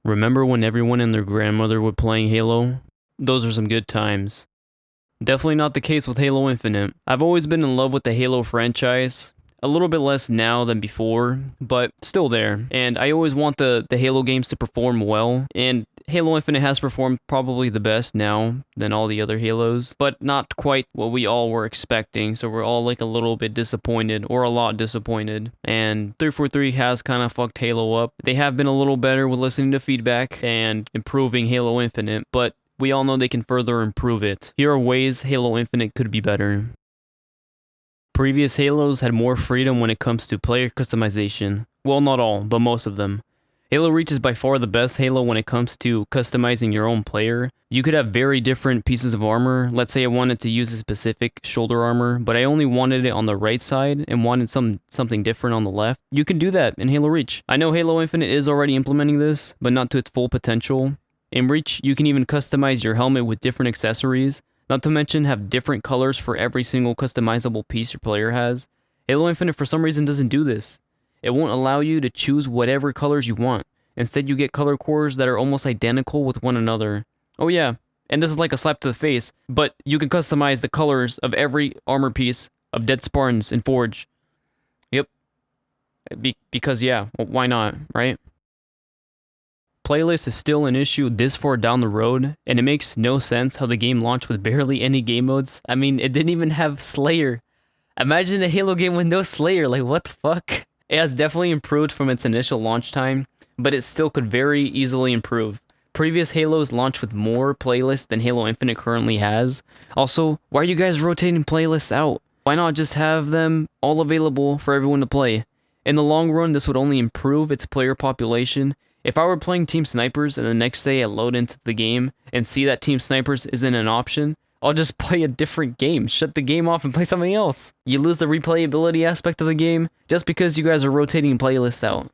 Remember when everyone and their grandmother were playing Halo? Those are some good times. Definitely not the case with Halo Infinite. I've always been in love with the Halo franchise. A little bit less now than before, but still there. And I always want the Halo games to perform well, and Halo Infinite has performed probably the best now than all the other Halos, but not quite what we all were expecting, so we're all like a little bit disappointed, or a lot disappointed. And 343 has kind of fucked Halo up. They have been a little better with listening to feedback and improving Halo Infinite, but we all know they can further improve it. Here are ways Halo Infinite could be better. Previous Halos had more freedom when it comes to player customization. Well, not all, but most of them. Halo Reach is by far the best Halo when it comes to customizing your own player. You could have very different pieces of armor. Let's say I wanted to use a specific shoulder armor, but I only wanted it on the right side and wanted something different on the left. You can do that in Halo Reach. I know Halo Infinite is already implementing this, but not to its full potential. In Reach, you can even customize your helmet with different accessories, not to mention have different colors for every single customizable piece your player has. Halo Infinite for some reason doesn't do this. It won't allow you to choose whatever colors you want. Instead, you get color cores that are almost identical with one another. Oh yeah, and this is like a slap to the face, but you can customize the colors of every armor piece of Dead Spartans in Forge. Yep. Because yeah, well, why not, right? Playlist is still an issue this far down the road, and it makes no sense how the game launched with barely any game modes. I mean, it didn't even have Slayer. Imagine a Halo game with no Slayer, like what the fuck? It has definitely improved from its initial launch time, but it still could very easily improve. Previous Halos launched with more playlists than Halo Infinite currently has. Also, why are you guys rotating playlists out? Why not just have them all available for everyone to play? In the long run, this would only improve its player population. If I were playing Team Snipers and the next day I load into the game and see that Team Snipers isn't an option, I'll just play a different game, shut the game off and play something else. You lose the replayability aspect of the game just because you guys are rotating playlists out.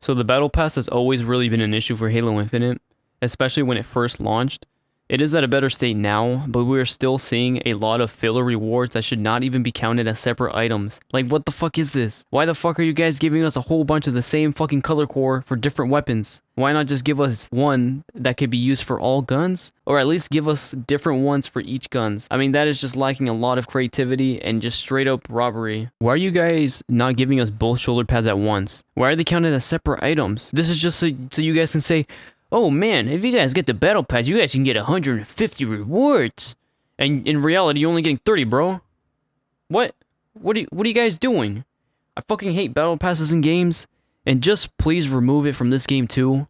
So the Battle Pass has always really been an issue for Halo Infinite, especially when it first launched. It is at a better state now, but we are still seeing a lot of filler rewards that should not even be counted as separate items. Like, what the fuck is this? Why the fuck are you guys giving us a whole bunch of the same fucking color core for different weapons? Why not just give us one that could be used for all guns? Or at least give us different ones for each guns. I mean, that is just lacking a lot of creativity and just straight up robbery. Why are you guys not giving us both shoulder pads at once? Why are they counted as separate items? This is just so you guys can say, oh man, if you guys get the battle pass, you guys can get 150 rewards. And in reality, you're only getting 30, bro. What? What are you guys doing? I fucking hate battle passes in games. And just please remove it from this game too.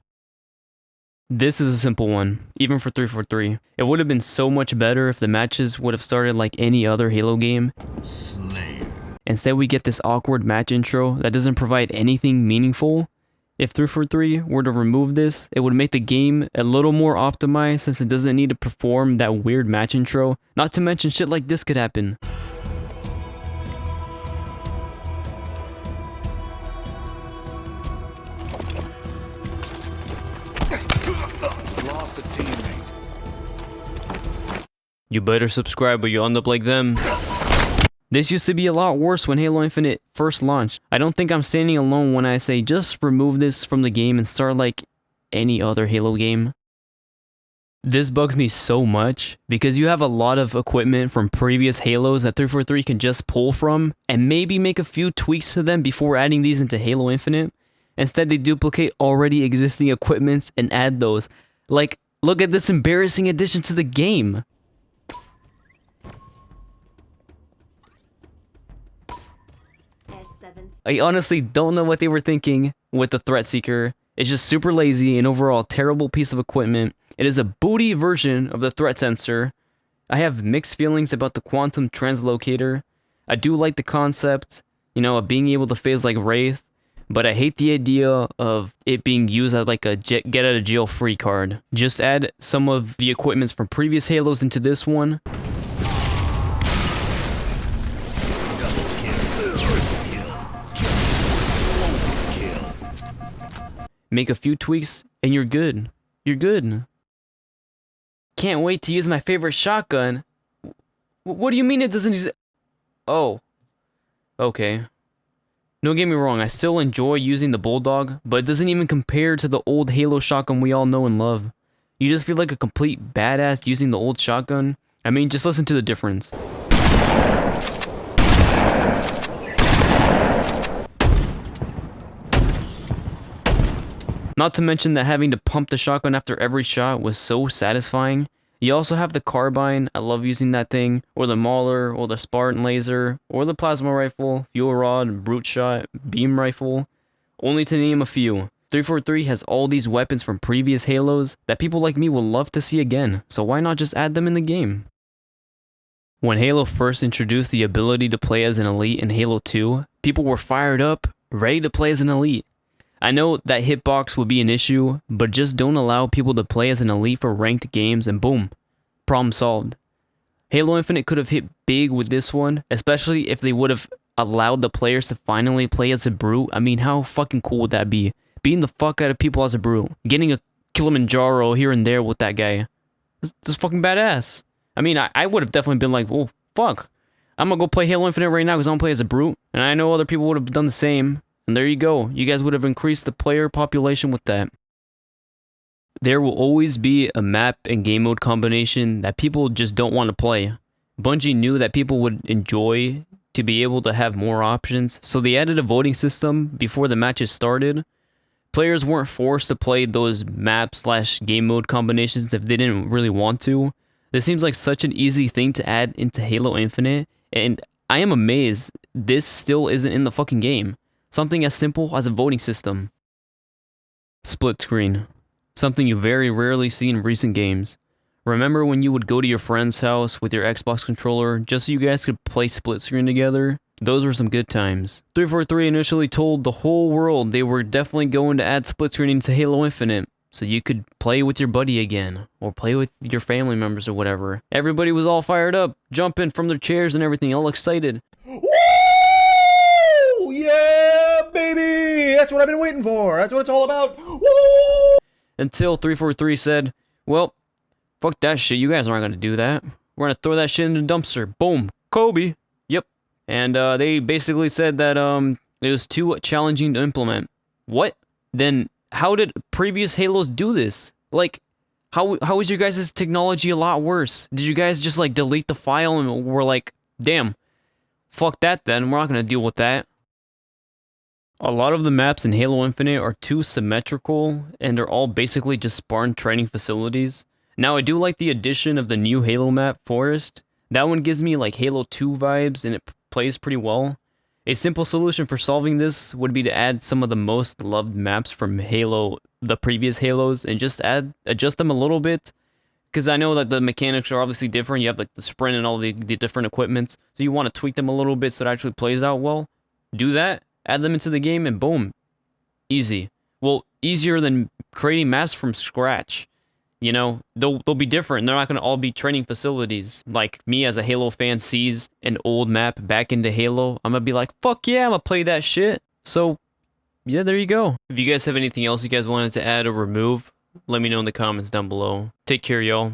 This is a simple one, even for 343. It would have been so much better if the matches would have started like any other Halo game. Slayer. Instead, we get this awkward match intro that doesn't provide anything meaningful. If 343 were to remove this, it would make the game a little more optimized since it doesn't need to perform that weird match intro. Not to mention shit like this could happen. Lost a teammate. You better subscribe or you'll end up like them. This used to be a lot worse when Halo Infinite first launched. I don't think I'm standing alone when I say just remove this from the game and start like any other Halo game. This bugs me so much because you have a lot of equipment from previous Halos that 343 can just pull from and maybe make a few tweaks to them before adding these into Halo Infinite. Instead, they duplicate already existing equipments and add those. Like, look at this embarrassing addition to the game. I honestly don't know what they were thinking with the Threat Seeker. It's just super lazy and overall terrible piece of equipment. It is a booty version of the Threat Sensor. I have mixed feelings about the Quantum Translocator. I do like the concept, you know, of being able to phase like Wraith, but I hate the idea of it being used as like a get out of jail free card. Just add some of the equipments from previous Halos into this one. Make a few tweaks, and you're good. You're good. Can't wait to use my favorite shotgun. What do you mean it doesn't use it? Oh. Okay. Don't get me wrong, I still enjoy using the Bulldog, but it doesn't even compare to the old Halo shotgun we all know and love. You just feel like a complete badass using the old shotgun. I mean, just listen to the difference. Not to mention that having to pump the shotgun after every shot was so satisfying. You also have the carbine, I love using that thing, or the Mauler, or the Spartan laser, or the plasma rifle, fuel rod, brute shot, beam rifle, only to name a few. 343 has all these weapons from previous Halos that people like me will love to see again, so why not just add them in the game? When Halo first introduced the ability to play as an elite in Halo 2, people were fired up, ready to play as an elite. I know that hitbox would be an issue, but just don't allow people to play as an elite for ranked games and boom, problem solved. Halo Infinite could have hit big with this one, especially if they would have allowed the players to finally play as a brute. I mean, how fucking cool would that be? Beating the fuck out of people as a brute, getting a Kilimanjaro here and there with that guy. This is fucking badass. I mean, I would have definitely been like, well, fuck. I'm gonna go play Halo Infinite right now because I want to play as a brute, and I know other people would have done the same. And there you go. You guys would have increased the player population with that. There will always be a map and game mode combination that people just don't want to play. Bungie knew that people would enjoy to be able to have more options, so they added a voting system before the matches started. Players weren't forced to play those map/game mode combinations if they didn't really want to. This seems like such an easy thing to add into Halo Infinite, and I am amazed this still isn't in the fucking game. Something as simple as a voting system. Split screen. Something you very rarely see in recent games. Remember when you would go to your friend's house with your Xbox controller just so you guys could play split screen together? Those were some good times. 343 initially told the whole world they were definitely going to add split screening to Halo Infinite, so you could play with your buddy again, or play with your family members or whatever. Everybody was all fired up, jumping from their chairs and everything, all excited. Woo! Yeah, baby! That's what I've been waiting for. That's what it's all about. Woo! Until 343 said, well, fuck that shit, you guys aren't gonna do that. We're gonna throw that shit in the dumpster. Boom. Kobe. Yep. And they basically said that it was too challenging to implement. What? Then how did previous Halos do this? Like, how was your guys' technology a lot worse? Did you guys just like delete the file and were like, damn, fuck that then, we're not gonna deal with that? A lot of the maps in Halo Infinite are too symmetrical, and they're all basically just Spartan training facilities. Now, I do like the addition of the new Halo map, Forest. That one gives me like Halo 2 vibes, and it plays pretty well. A simple solution for solving this would be to add some of the most loved maps from Halo, the previous Halos, and just adjust them a little bit. Because I know that the mechanics are obviously different. You have like the sprint and all the different equipments, so you want to tweak them a little bit so it actually plays out well. Do that. Add them into the game and boom. Easy. Well, easier than creating maps from scratch. You know, they'll be different. They're not going to all be training facilities. Like me as a Halo fan sees an old map back into Halo, I'm going to be like, fuck yeah, I'm going to play that shit. So, yeah, there you go. If you guys have anything else you guys wanted to add or remove, let me know in the comments down below. Take care, y'all.